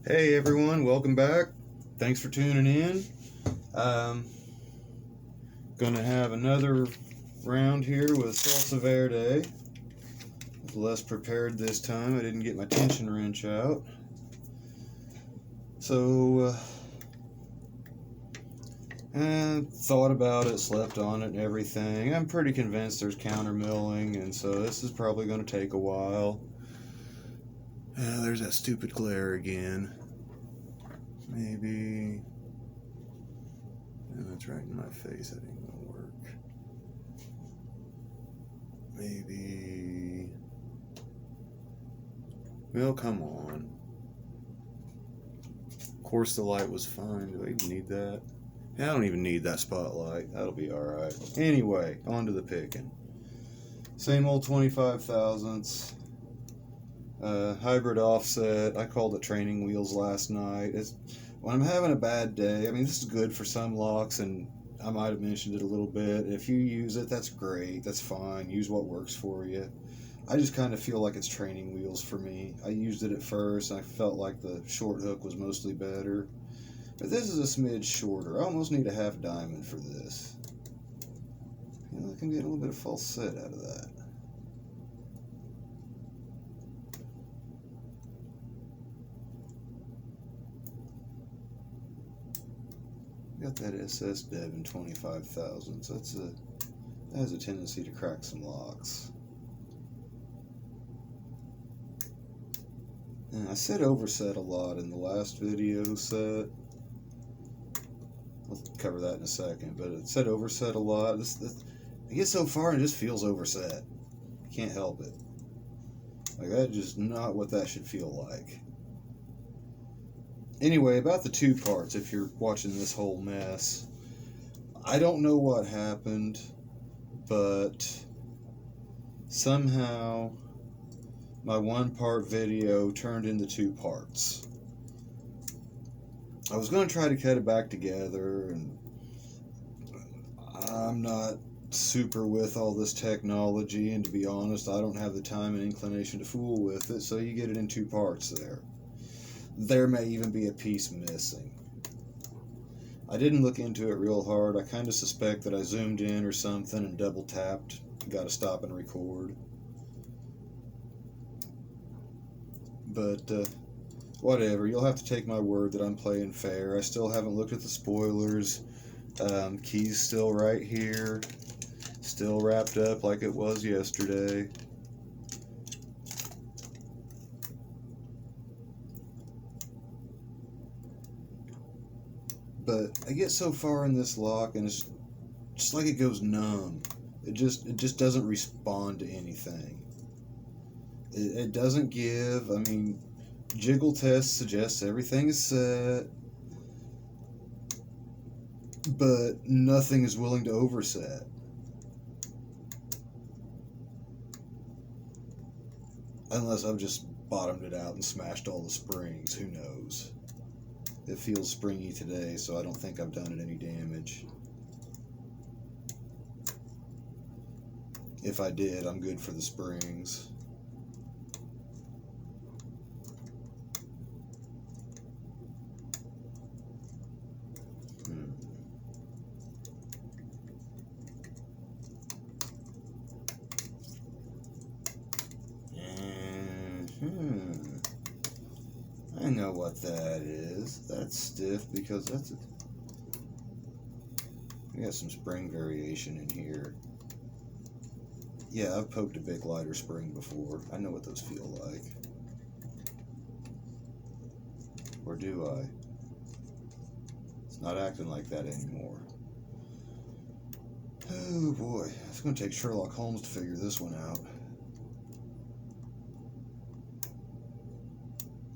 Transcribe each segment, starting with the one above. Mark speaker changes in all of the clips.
Speaker 1: Hey everyone, welcome back. Thanks for tuning in. Gonna have another round here with Salsa Verde. Less prepared this time. I didn't get my tension wrench out. So, thought about it, slept on it and everything. I'm pretty convinced there's counter milling, and so this is probably going to take a while. There's that stupid glare again. Maybe. That's right in my face. That ain't gonna work. Maybe. Well, come on. Of course, the light was fine. Do I even need that? I don't even need that spotlight. That'll be alright. Anyway, on to the picking. Same old 25 thousandths. Hybrid offset. I called it training wheels last night. When I'm having a bad day, I mean, this is good for some locks, and I might have mentioned it a little bit. If you use it, that's great. That's fine. Use what works for you. I just kind of feel like it's training wheels for me. I used it at first, and I felt like the short hook was mostly better. But this is a smidge shorter. I almost need a half diamond for this. I can get a little bit of false set out of that. Got that SS Devon 25 thousandths. That has a tendency to crack some locks. And I said overset a lot in the last video set. I'll cover that in a second, but it said overset a lot. I get so far and it just feels overset. Can't help it. Like, that's just not what that should feel like. Anyway, about the two parts, if you're watching this whole mess, I don't know what happened, but somehow my one-part video turned into two parts. I was going to try to cut it back together, and I'm not super with all this technology, and to be honest, I don't have the time and inclination to fool with it, so you get it in two parts there. There may even be a piece missing. I didn't look into it real hard. I kind of suspect that I zoomed in or something and double tapped. Got to stop and record. But whatever. You'll have to take my word that I'm playing fair. I still haven't looked at the spoilers. Key's still right here. Still wrapped up like it was yesterday. But I get so far in this lock, and it's just like it goes numb. It just doesn't respond to anything. It doesn't give. I mean, jiggle test suggests everything is set, but nothing is willing to overset. Unless I've just bottomed it out and smashed all the springs. Who knows? It feels springy today, so I don't think I've done it any damage. If I did, I'm good for the springs. I know what that is. That's stiff because I got some spring variation in here. Yeah, I've poked a big lighter spring before. I know what those feel like. Or do I? It's not acting like that anymore. Oh boy, it's going to take Sherlock Holmes to figure this one out.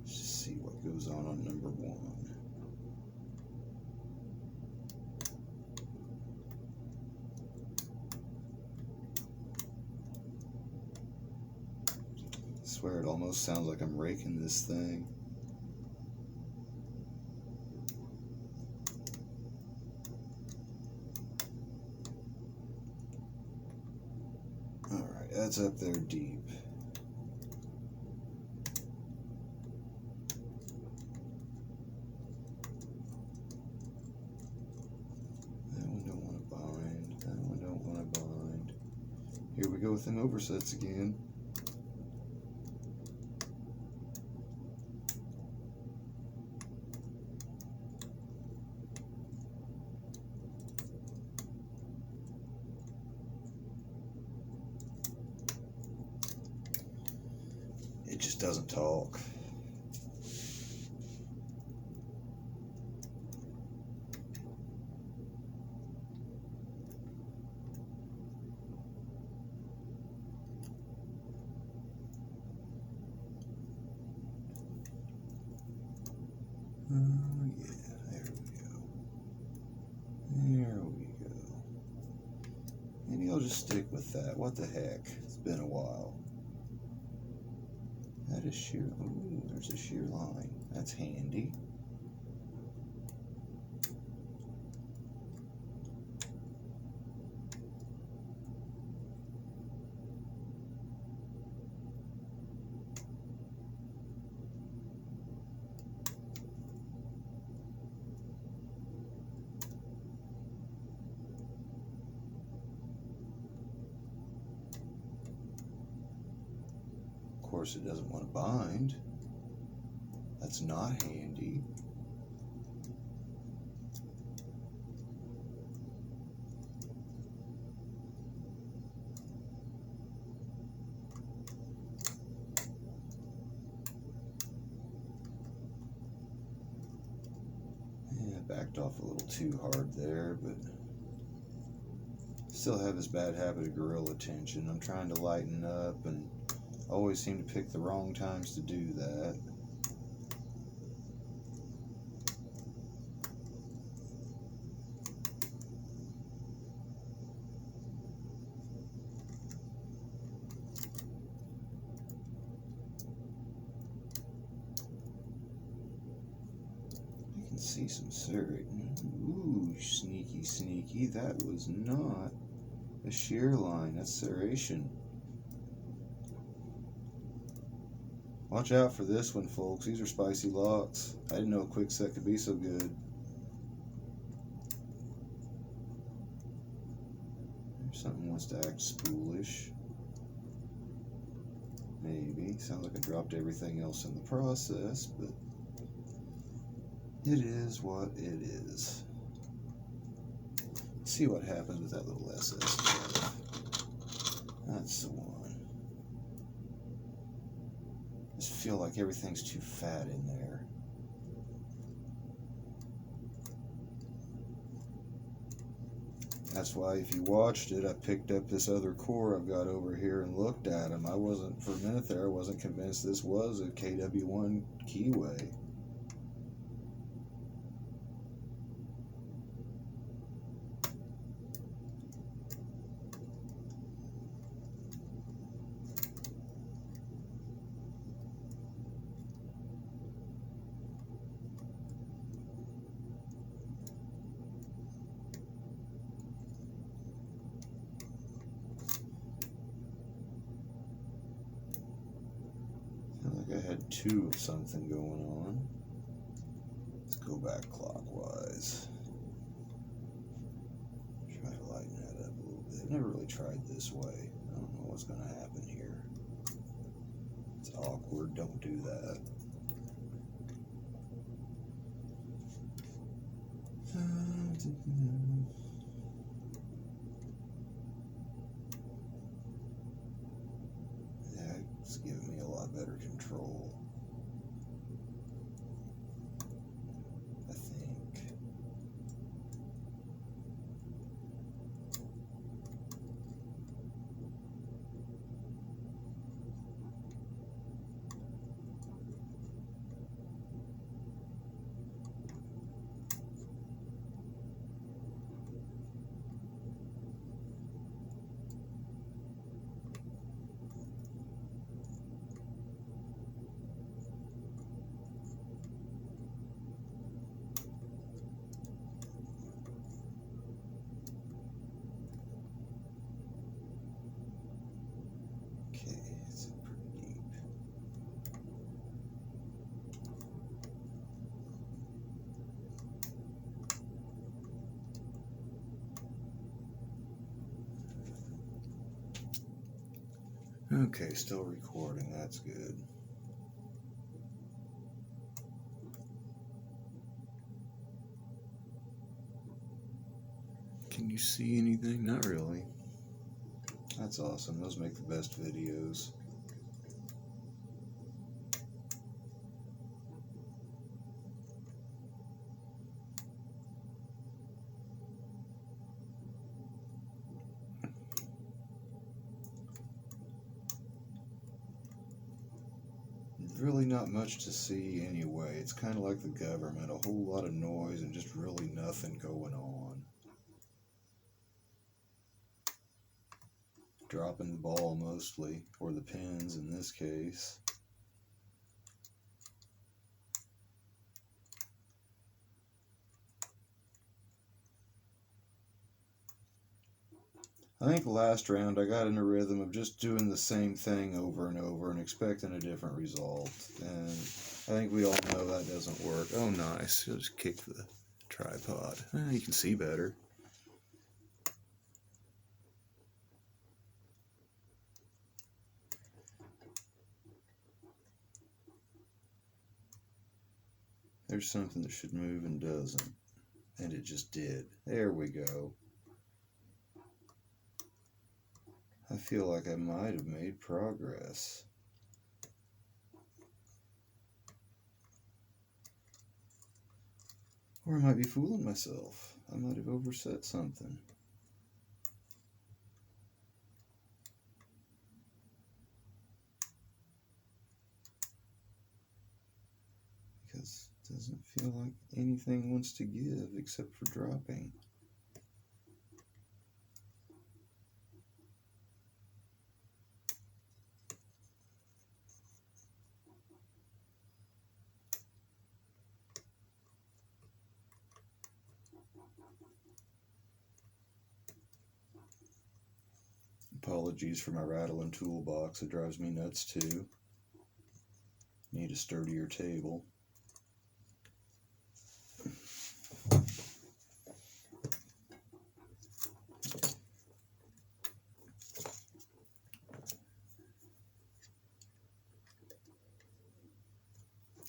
Speaker 1: Let's just see what goes on number one. I swear it almost sounds like I'm raking this thing. Alright, that's up there deep. go with them oversets again. It just doesn't talk. Oh yeah, there we go. There we go. Maybe I'll just stick with that. What the heck? It's been a while. That is sheer. Ooh, there's a sheer line. That's handy. Of course, it doesn't want to bind. That's not handy. Yeah, backed off a little too hard there, but still have this bad habit of gorilla tension. I'm trying to lighten up and always seem to pick the wrong times to do that. I can see some serrating. Ooh, sneaky, sneaky. That was not a shear line. That's serration. Watch out for this one, folks. These are spicy locks. I didn't know a quick set could be so good. Something wants to act spoolish. Maybe. Sounds like I dropped everything else in the process, but it is what it is. Let's see what happens with that little SS. That's the one. I just feel like everything's too fat in there. That's why if you watched it, I picked up this other core I've got over here and looked at them. I wasn't, for a minute there, I wasn't convinced this was a KW1 keyway. I had two of something going on. Let's go back clockwise. Try to lighten that up a little bit. I've never really tried this way. I don't know what's going to happen here. It's awkward. Don't do that. Yeah, it's giving me a lot better control, I think. Okay, still recording, that's good. Can you see anything? Not really. That's awesome. Those make the best videos. Really not much to see anyway. It's kind of like the government, a whole lot of noise and just really nothing going on. Dropping the ball mostly, or the pins in this case. I think last round I got in a rhythm of just doing the same thing over and over and expecting a different result. And I think we all know that doesn't work. Oh, nice. You'll just kick the tripod. You can see better. There's something that should move and doesn't. And it just did. There we go. I feel like I might have made progress. Or I might be fooling myself. I might have overset something. Because it doesn't feel like anything wants to give except for dropping. Apologies for my rattling toolbox. It drives me nuts too. Need a sturdier table.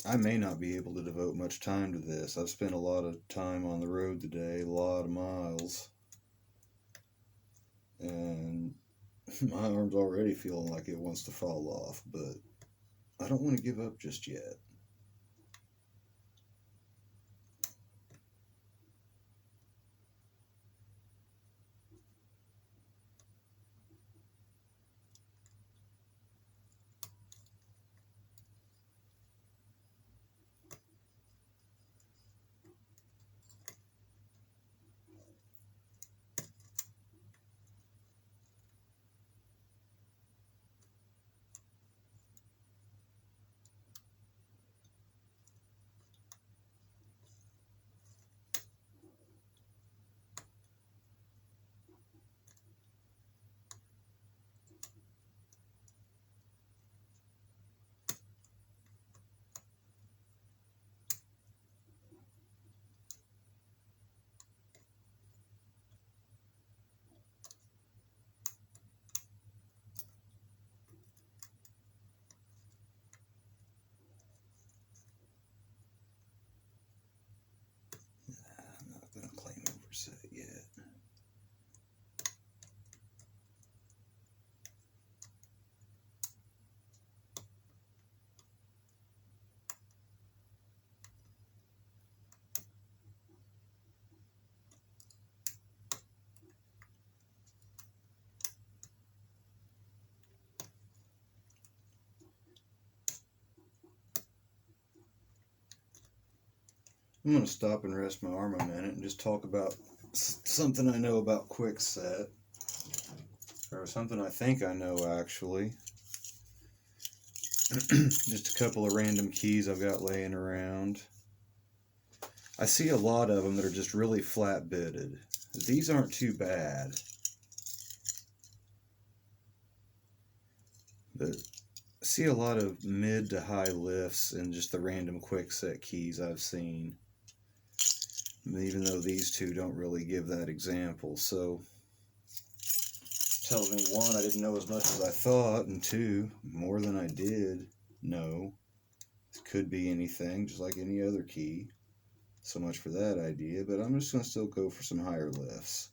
Speaker 1: I may not be able to devote much time to this. I've spent a lot of time on the road today, a lot of miles. And my arm's already feeling like it wants to fall off, but I don't want to give up just yet. I'm not going to claim overset yet. I'm going to stop and rest my arm a minute and just talk about something I know about quickset. Or something I think I know, actually. Just a couple of random keys I've got laying around. I see a lot of them that are just really flat bitted. These aren't too bad. But I see a lot of mid to high lifts in just the random quickset keys I've seen. Even though these two don't really give that example. So tells me, one, I didn't know as much as I thought, and two, more than I did know. It could be anything, just like any other key. So much for that idea, but I'm just going to still go for some higher lifts.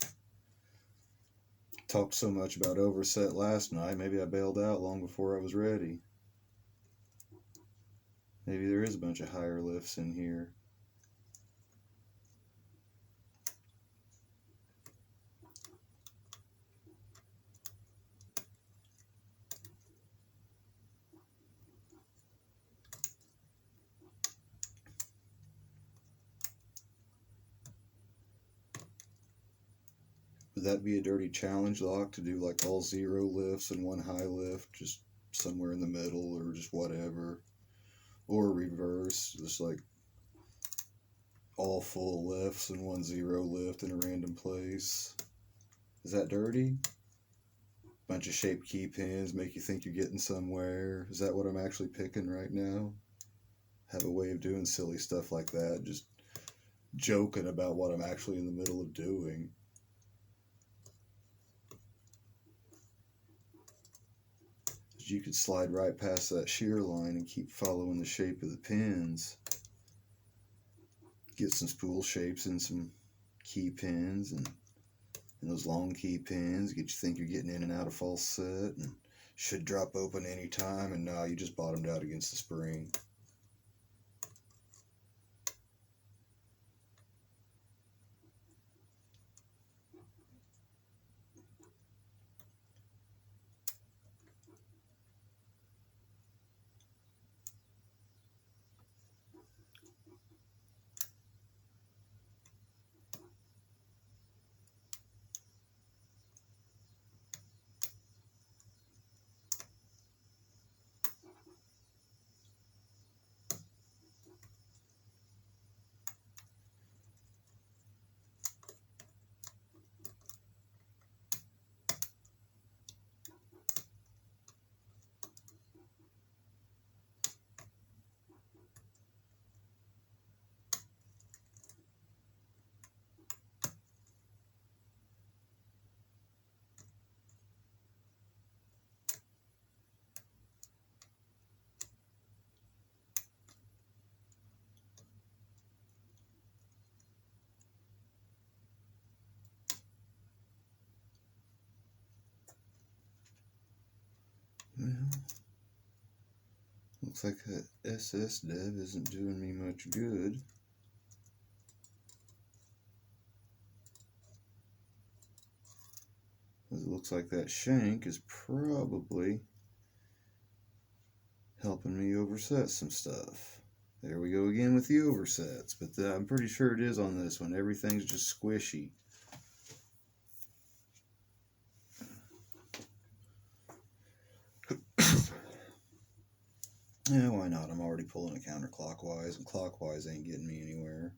Speaker 1: Talked so much about overset last night, maybe I bailed out long before I was ready. Maybe there is a bunch of higher lifts in here. Would that be a dirty challenge lock to do like all 0 lifts and 1 high lift, just somewhere in the middle or just whatever? Or reverse, just like all full lifts and 1 0 lift in a random place? Is that dirty? Bunch of shaped key pins make you think you're getting somewhere. Is that what I'm actually picking right now? Have a way of doing silly stuff like that, just joking about what I'm actually in the middle of doing. You could slide right past that shear line and keep following the shape of the pins. Get some spool shapes and some key pins and those long key pins. Get you think you're getting in and out of false set and should drop open any time, and now you just bottomed out against the spring. Well, looks like that SS dev isn't doing me much good. It looks like that shank is probably helping me overset some stuff. There we go again with the oversets, but I'm pretty sure it is on this one. Everything's just squishy. Yeah, why not? I'm already pulling it counterclockwise, and clockwise ain't getting me anywhere.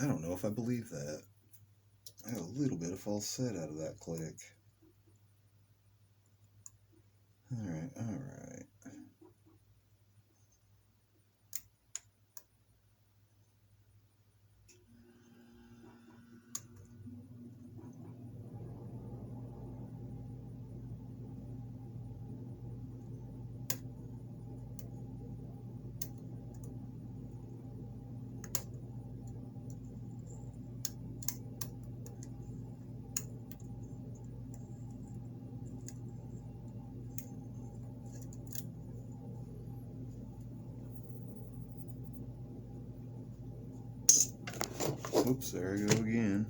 Speaker 1: I don't know if I believe that. I got a little bit of false set out of that click. Alright, alright. Oops, there I go again.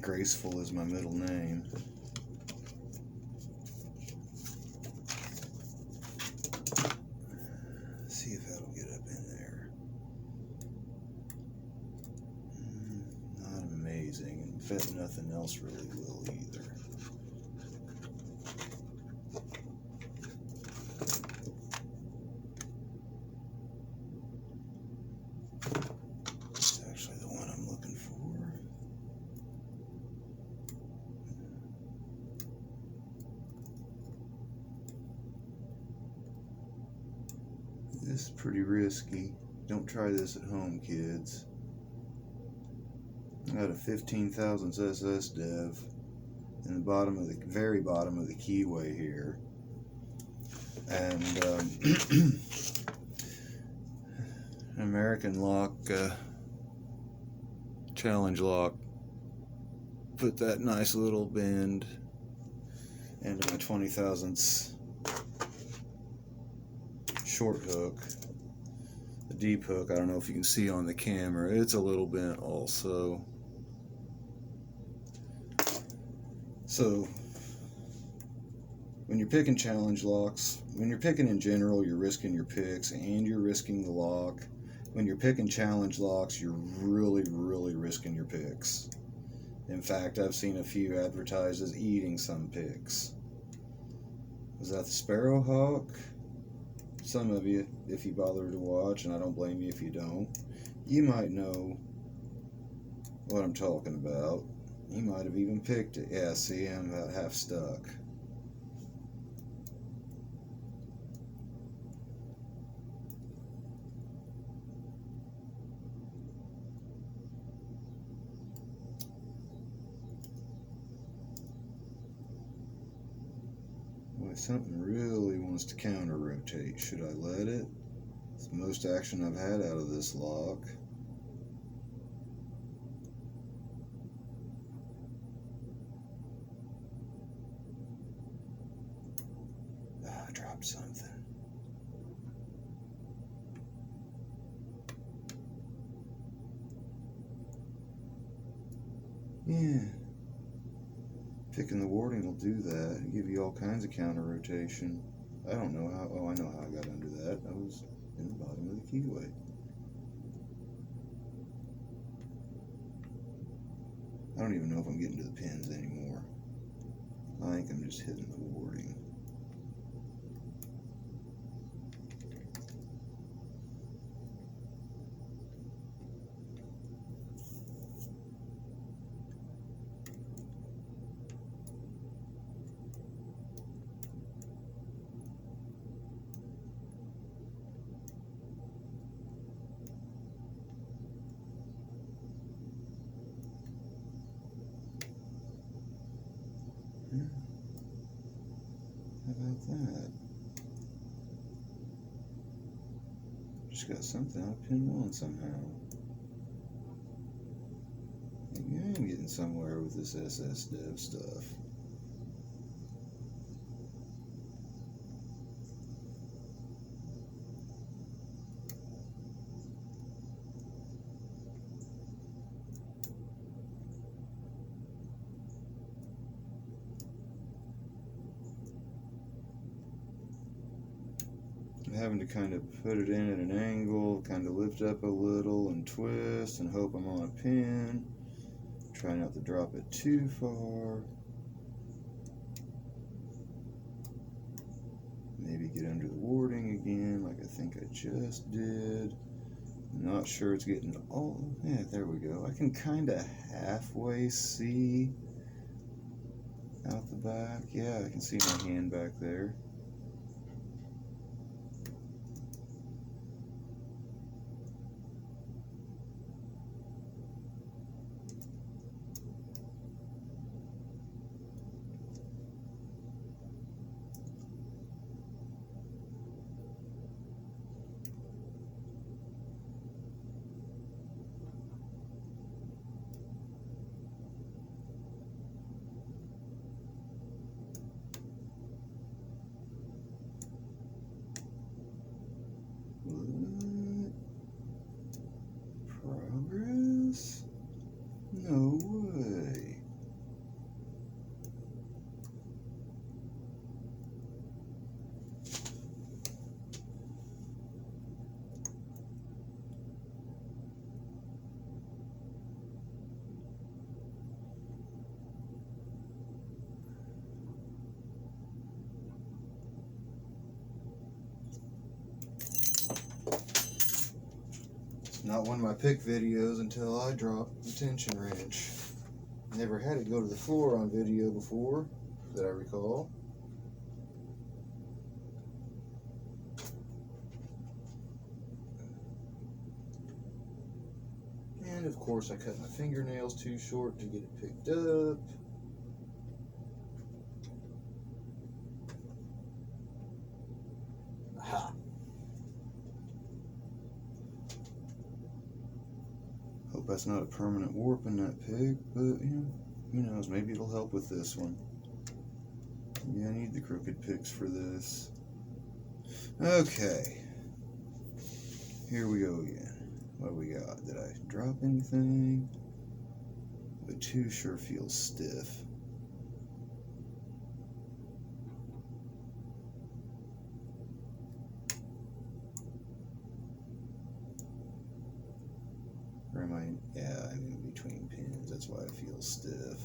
Speaker 1: Graceful is my middle name. See if that'll get up in there. Not amazing, and bet nothing else really will either. This is pretty risky. Don't try this at home, kids. I got a 15,000 SS dev in the bottom of the very bottom of the keyway here, and American lock, challenge lock, put that nice little bend into my 20 thousandths short hook, a deep hook. I don't know if you can see on the camera, it's a little bent also. So when you're picking challenge locks, when you're picking in general, you're risking your picks and you're risking the lock. When you're picking challenge locks, you're really risking your picks. In fact, I've seen a few advertised as eating some picks. Was that the Sparrowhawk? Some of you, if you bother to watch, and I don't blame you if you don't, you might know what I'm talking about. You might have even picked it. Yeah, see, I'm about half stuck. Boy, something really wants to counter rotate. Should I let it? It's the most action I've had out of this lock. I dropped something. Yeah. Picking the warding will do that. It'll give you all kinds of counter rotation. I don't know how. Oh, I know how I got under that. I was in the bottom of the keyway. I don't even know if I'm getting to the pins anymore. I think I'm just hitting the warding. How about that? Just got something I'll pin on somehow. Maybe I am getting somewhere with this SS dev stuff. Having to kind of put it in at an angle, kind of lift up a little and twist and hope I'm on a pin. Try not to drop it too far. Maybe get under the warding again like I think I just did. I'm not sure it's getting all, yeah, there we go. I can kind of halfway see out the back. Yeah, I can see my hand back there. Progress? No way. Not one of my pick videos until I dropped the tension wrench. Never had it go to the floor on video before, that I recall. course, I cut my fingernails too short to get it picked up. Aha! Hope that's not a permanent warp in that pig, but you know, who knows, maybe it'll help with this one. Yeah, I need the crooked picks for this. Okay. Here we go again. What do we got? Did I drop anything? The 2 sure feels stiff. Or am I? Yeah, I'm in between pins. That's why it feels stiff.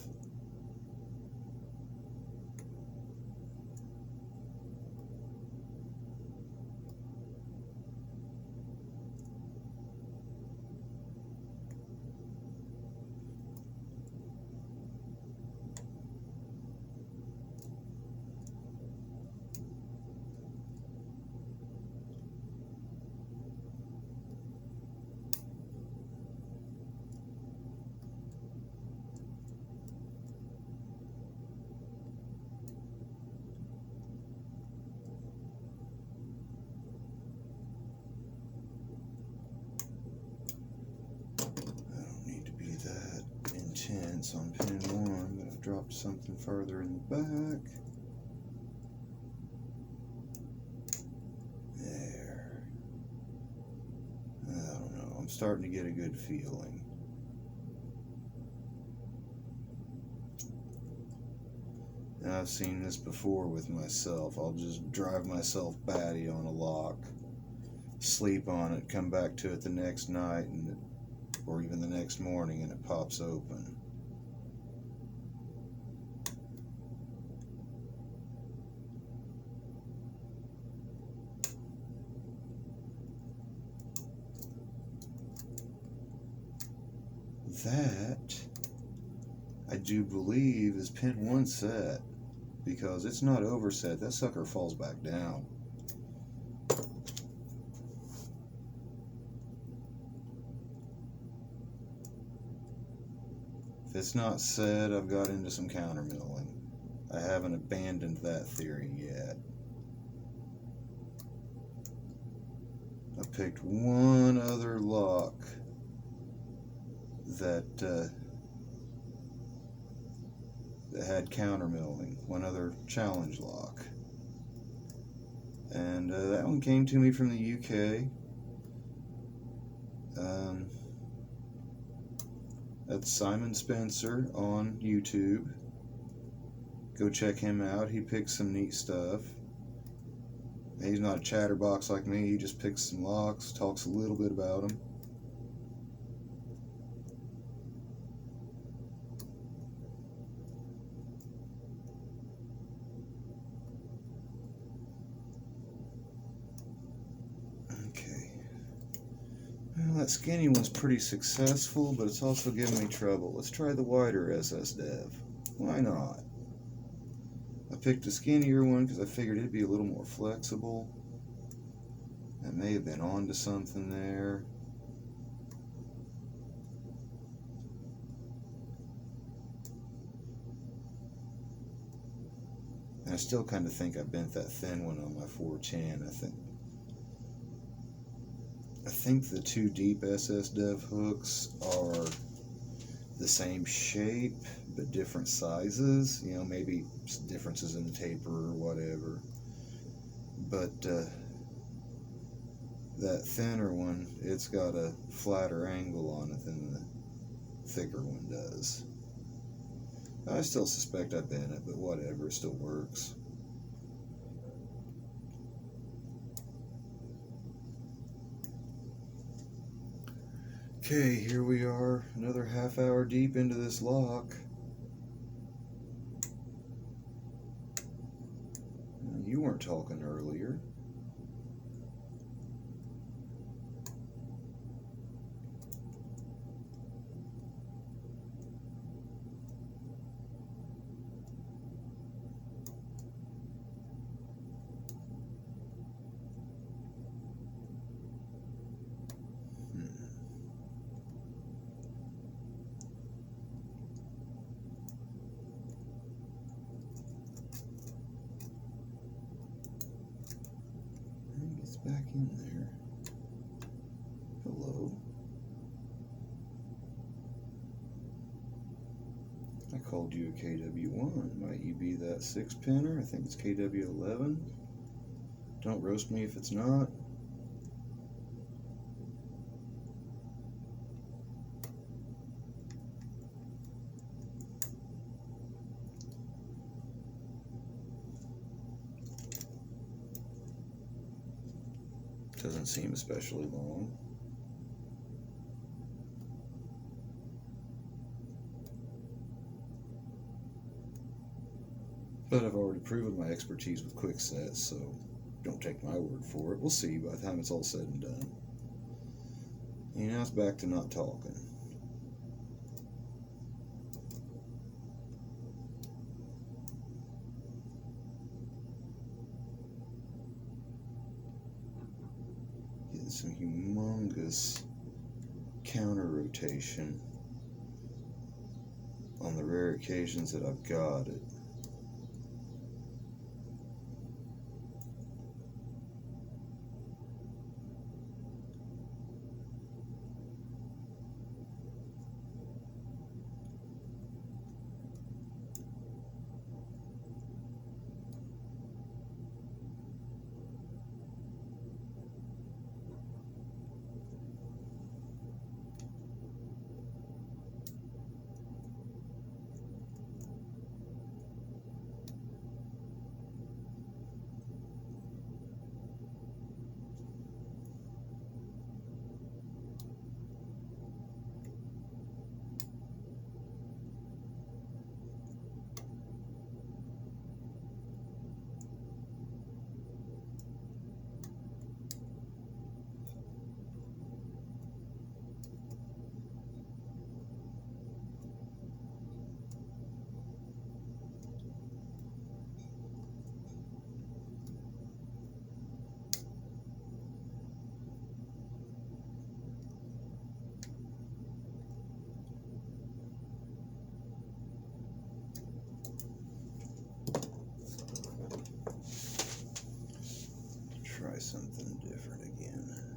Speaker 1: On pin 1, but I've dropped something further in the back. There. I don't know. I'm starting to get a good feeling. And I've seen this before with myself. I'll just drive myself batty on a lock, sleep on it, come back to it the next night, or even the next morning, and it pops open. That, I do believe, is pin 1 set, because it's not overset. That sucker falls back down. If it's not set, I've got into some counter milling. I haven't abandoned that theory yet. I picked one other lock that had counter milling, one other challenge lock, and that one came to me from the UK. That's Simon Spencer on YouTube. Go check him out. He picks some neat stuff. He's not a chatterbox like me. He just picks some locks, talks a little bit about them. That skinny one's pretty successful, but it's also giving me trouble. Let's try the wider SS Dev. Why not? I picked a skinnier one because I figured it'd be a little more flexible. That may have been onto something there. And I still kind of think I bent that thin one on my 410. I think the 2 deep SS Dev hooks are the same shape but different sizes. You know, maybe differences in the taper or whatever. But that thinner one, it's got a flatter angle on it than the thicker one does. I still suspect I bent it, but whatever, it still works. Okay, here we are, another half hour deep into this lock. You weren't talking earlier. in there. Hello. I called you a KW1. Might you be that 6-pinner? I think it's KW11. Don't roast me if it's not. Doesn't seem especially long. But I've already proven my expertise with quick sets, so don't take my word for it. We'll see by the time it's all said and done. And now it's back to not talking. Getting some humongous counter rotation on the rare occasions that I've got it. Try something different again.